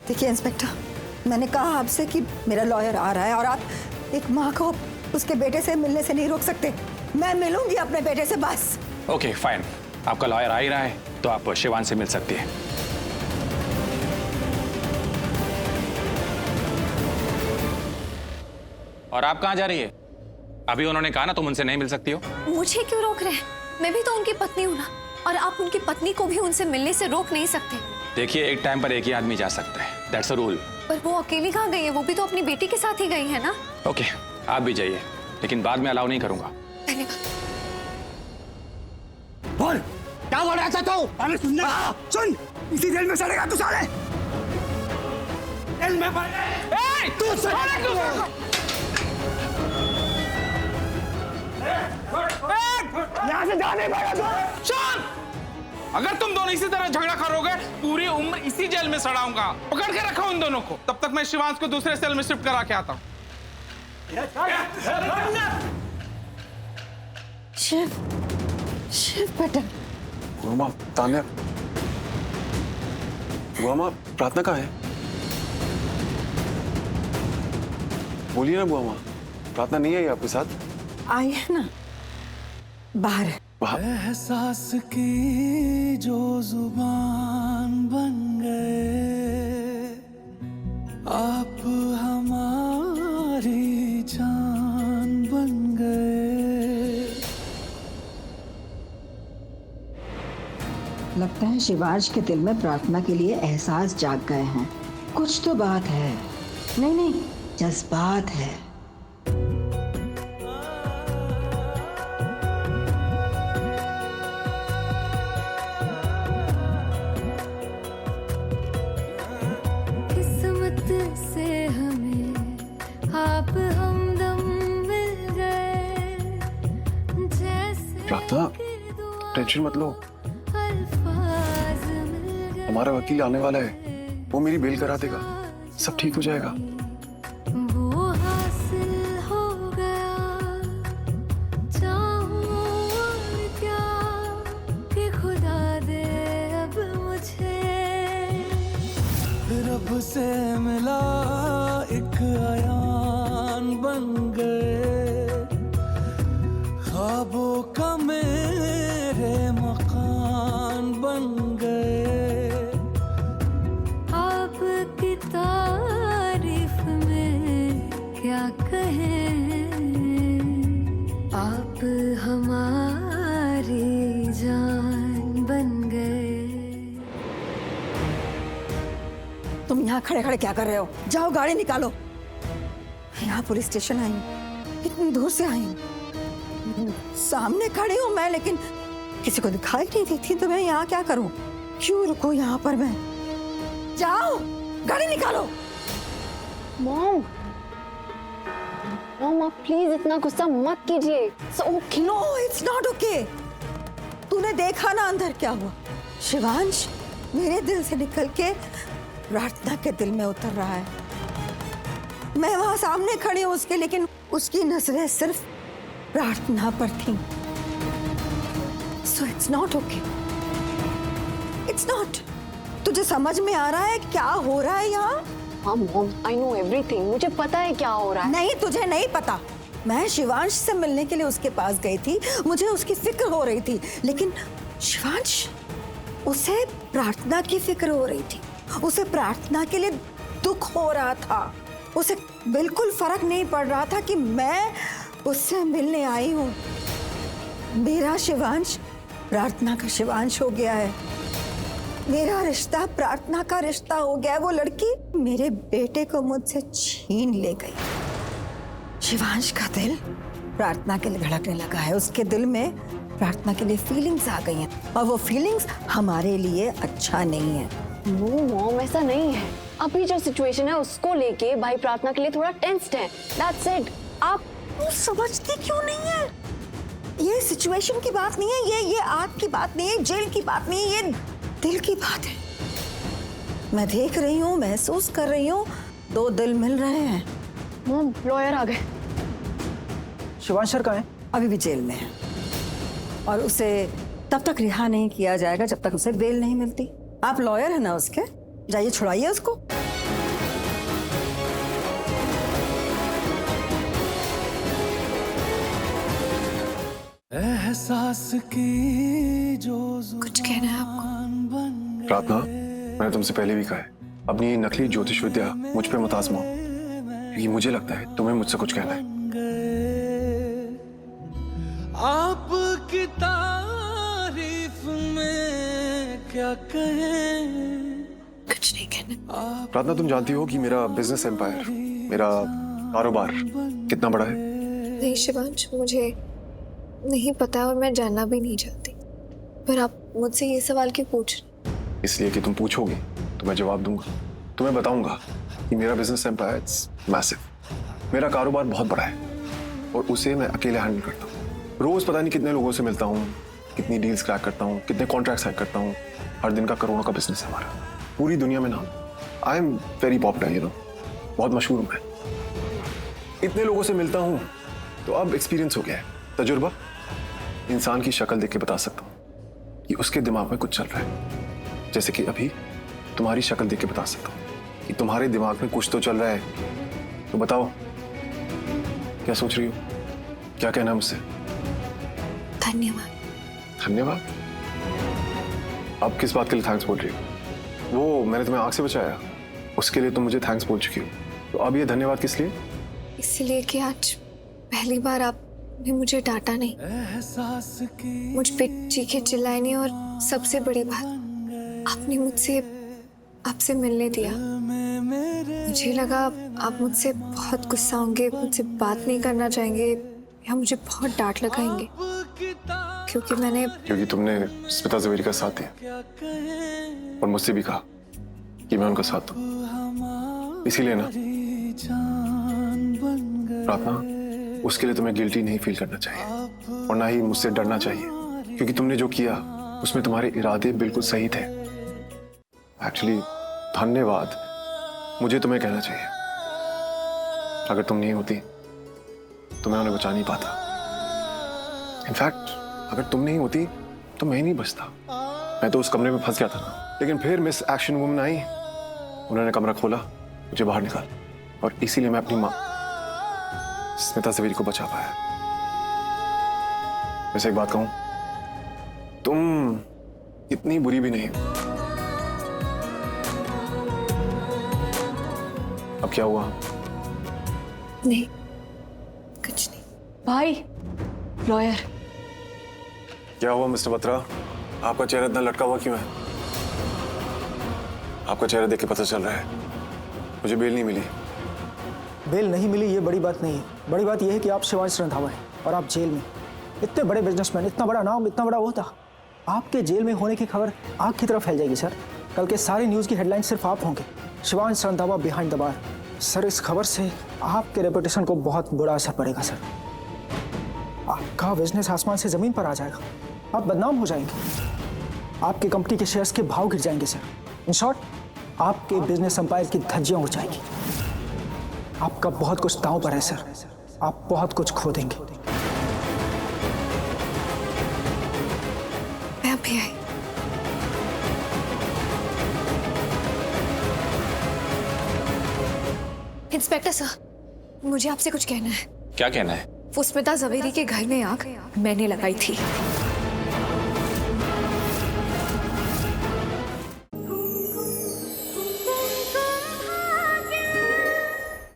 देखिए इंस्पेक्टर, मैंने कहा आपसे कि मेरा लॉयर आ रहा है और आप एक माँ को उसके बेटे से मिलने से नहीं रोक सकते। मैं मिलूंगी अपने बेटे से बस। ओके फाइन, आपका लॉयर आ ही रहा है तो आप शिवान से मिल सकती हैं। और आप कहाँ जा रही है? अभी उन्होंने कहा ना तुम उनसे नहीं मिल सकती हो। मुझे क्यों रोक रहे हैं? मैं भी तो उनकी पत्नी हूँ ना, और आप उनकी पत्नी को भी उनसे मिलने से रोक नहीं सकते। देखिए, एक टाइम पर एक ही आदमी जा सकता है, दैट्स अ रूल। पर वो अकेली कहाँ गई है? वो भी तो अपनी बेटी के साथ ही गई है ना। ओके, आप भी जाइए, लेकिन बाद में अलाउ नहीं करूंगा। धन्यवाद। बोल, क्या बोल रहा था तू? अरे सुन, इसी जेल में सड़ेगा तू साले। जेल में तू यहाँ से जा नहीं पाएगा तू। शांत! अगर तुम दोनों इसी तरह झगड़ा करोगे, पूरी उम्र इसी जेल में सड़ाऊंगा। पकड़ के रखो उन दोनों को, तब तक मैं शिवांश को दूसरे सेल में शिफ्ट करा के आता हूँ। शिव बेटा। बुआ माँ, तान्या, बुआ माँ, प्रार्थना कहाँ है? बोलिए ना बुआ माँ, प्रार्थना नहीं आई आपके साथ? आई है ना, बाहर है। एहसास की जो जुबान बन गए, आप हमारी जान बन गए। लगता है शिवांश के दिल में प्रार्थना के लिए एहसास जाग गए हैं। कुछ तो बात है। नहीं, जज्बात है। किस्मत से हमें आप हमदम मिल गए, जैसे प्रार्थना, टेंशन मत लो, अल्फाज मिल गए। हमारा वकील आने वाला है, वो मेरी बेल करा देगा, सब ठीक हो जाएगा। वो हासिल हो गया, चाहूं और क्या कि खुदा दे अब मुझे। रब से मिला एक अयान बन गए, ख्वाबों का मेरे मकान बन गए। आपकी तारीफ में क्या कहें, आप हमारी जान बन गए। तुम यहाँ खड़े खड़े क्या कर रहे हो? जाओ गाड़ी निकालो। यहाँ पुलिस स्टेशन आई हूँ, इतनी दूर से आई हूँ, सामने खड़ी हूँ मैं, लेकिन किसी को दिखाई नहीं देती, तो मैं यहाँ क्या करूँ? क्यों रुको यहाँ पर मैं? जाओ गाड़ी निकालो। मॉम, आप प्लीज इतना गुस्सा मत कीजिए। No, it's not okay. तूने देखा ना अंदर क्या हुआ? शिवांश मेरे दिल से निकल के प्रार्थना के दिल में उतर रहा है। मैं वहां सामने खड़ी हूं उसके, लेकिन उसकी नजरें सिर्फ प्रार्थना पर थीं। So it's not okay, it's not. तुझे समझ में आ रहा है क्या हो रहा है यहाँ? हाँ मॉम, आई नो एवरीथिंग, मुझे पता है क्या हो रहा है। नहीं, तुझे नहीं पता। मैं शिवांश से मिलने के लिए उसके पास गई थी, मुझे उसकी फिक्र हो रही थी, लेकिन शिवांश, उसे प्रार्थना की फिक्र हो रही थी, उसे प्रार्थना के लिए दुख हो रहा था। उसे बिल्कुल फर्क नहीं पड़ रहा था कि मैं उससे मिलने आई हूँ। मेरा शिवांश प्रार्थना का शिवांश हो गया है, मेरा रिश्ता प्रार्थना का रिश्ता हो गया है। वो लड़की मेरे बेटे को मुझसे छीन ले गई। शिवांश का दिल प्रार्थना के लिए धड़कने लगा है, उसके दिल में प्रार्थना के लिए फीलिंग्स आ गई हैं, और वो फीलिंग्स हमारे लिए अच्छा नहीं है। नो मॉम, ऐसा नहीं है। अभी जो सिचुएशन है उसको लेके भाई प्रार्थना के लिए थोड़ा टेंस्ड है, दैट्स इट। आप समझती क्यों नहीं है? ये सिचुएशन की बात नहीं है, ये आग की बात नहीं है, जेल की बात नहीं है, ये दिल की बात है। मैं देख रही हूँ, महसूस कर रही हूँ, दो दिल मिल रहे हैं। मॉम, लॉयर आ गए। शिवांश सर कहाँ है? अभी भी जेल में है, और उसे तब तक रिहा नहीं किया जाएगा जब तक उसे बेल नहीं मिलती। आप लॉयर है ना उसके, जाइए छुड़ाइए उसको। एहसास की जो कुछ कहना है आपको? बन प्रार्थना, मैंने तुमसे पहले भी कहा है, अपनी ये नकली ज्योतिष विद्या मुझ पे मत आजमाओ, क्योंकि मुझे लगता है तुम्हें मुझसे कुछ कहना है। गए आपकी तारीफ में क्या कहें। कुछ नहीं कहना। प्रार्थना, तुम जानती हो कि मेरा बिजनेस एम्पायर, मेरा कारोबार कितना बड़ा है? नहीं शिवांश, मुझे नहीं पता और मैं जानना भी नहीं चाहती, पर आप मुझसे ये सवाल क्यों पूछ रहे? इसलिए कि तुम पूछोगी तो मैं जवाब दूंगा। तुम्हें बताऊंगा कि मेरा बिजनेस एम्पायर इट्स मैसिव, मेरा कारोबार बहुत बड़ा है और उसे मैं अकेले हैंडल करता हूँ। रोज पता नहीं कितने लोगों से मिलता हूँ, कितनी डील्स क्रैक करता हूँ, कितने कॉन्ट्रैक्ट साइन करता हूँ। हर दिन का करोड़ों का बिजनेस है हमारा, पूरी दुनिया में नाम। I am very popular, you know, बहुत मशहूर हूँ मैं। इतने लोगों से मिलता हूँ तो अब एक्सपीरियंस हो गया है, तजुर्बा। इंसान की शक्ल देख के बता सकता हूँ कि उसके दिमाग में कुछ चल रहा है। जैसे कि अभी तुम्हारी शक्ल देख के बता सकता हूँ कि तुम्हारे दिमाग में कुछ तो चल रहा है। तो बताओ, क्या सोच रही हो? क्या कहना है मुझसे? धन्यवाद। धन्यवाद? अब किस बात के लिए थैंक्स बोल रही हो? वो मैंने तुम्हें आग से बचाया, उसके लिए तुम मुझे थैंक्स बोल चुकी हो, तो अब ये धन्यवाद किस लिए? इसलिए कि आज पहली बार आपने मुझे डांटा नहीं, एहसास की मुझ पे चीखे चिल्लाए नहीं, और सबसे बड़ी बात, आपने मुझसे आपसे मिलने दिया। मुझे लगा आप मुझसे बहुत गुस्सा होंगे, मुझसे बात नहीं करना चाहेंगे या मुझे बहुत डांट लगाएंगे, क्योंकि तुमने स्मिता जवेरी का साथ दिया और मुझसे भी कहा कि मैं उनका साथ दूं। इसीलिए ना प्रार्थना, उसके लिए तुम्हें गिल्टी नहीं फील करना चाहिए और ना ही मुझसे डरना चाहिए, क्योंकि तुमने जो किया उसमें तुम्हारे इरादे बिल्कुल सही थे। एक्चुअली धन्यवाद मुझे तुम्हें कहना चाहिए। अगर तुम नहीं होती तो मैं उन्हें बचा नहीं पाता। इनफैक्ट अगर तुम नहीं होती तो मैं ही नहीं बचता। मैं तो उस कमरे में फंस गया था ना, लेकिन फिर मिस एक्शन वुमन आई, उन्होंने कमरा खोला, मुझे बाहर निकाला, और इसीलिए मैं अपनी माँ स्मिता जवेरी को बचा पाया। वैसे एक बात कहूं, तुम इतनी बुरी भी नहीं। अब क्या हुआ? नहीं, कुछ नहीं। भाई, लॉयर। क्या हुआ मिस्टर बत्रा? आपका चेहरा इतना लटका हुआ क्यों है? आपका चेहरा देख के पता चल रहा है मुझे बेल नहीं मिली। बेल नहीं मिली ये बड़ी बात नहीं है। बड़ी बात यह है कि आप शिवांश रंधावा हैं और आप जेल में। इतने बड़े बिजनेसमैन, इतना बड़ा नाम, इतना बड़ा ओहदा, आपके जेल में होने की खबर आग की तरफ फैल जाएगी सर। कल के सारे न्यूज़ की हेडलाइन सिर्फ आप होंगे, Shivansh Randhawa behind the bar. Sir, इस खबर से आपके रेपुटेशन को बहुत बुरा असर पड़ेगा सर। आपका बिजनेस आसमान से जमीन पर आ जाएगा, आप बदनाम हो जाएंगे, आपकी कंपनी के शेयर्स के भाव गिर जाएंगे सर। इन शॉर्ट, आपके बिजनेस एम्पायर की धज्जियां उड़ जाएंगी। आपका बहुत कुछ दांव पर है सर, आप बहुत कुछ खो देंगे। मैं अभी आई। इंस्पेक्टर सर, मुझे आपसे कुछ कहना है। क्या कहना है? वो स्मिता जवेरी के घर में आग मैंने लगाई थी।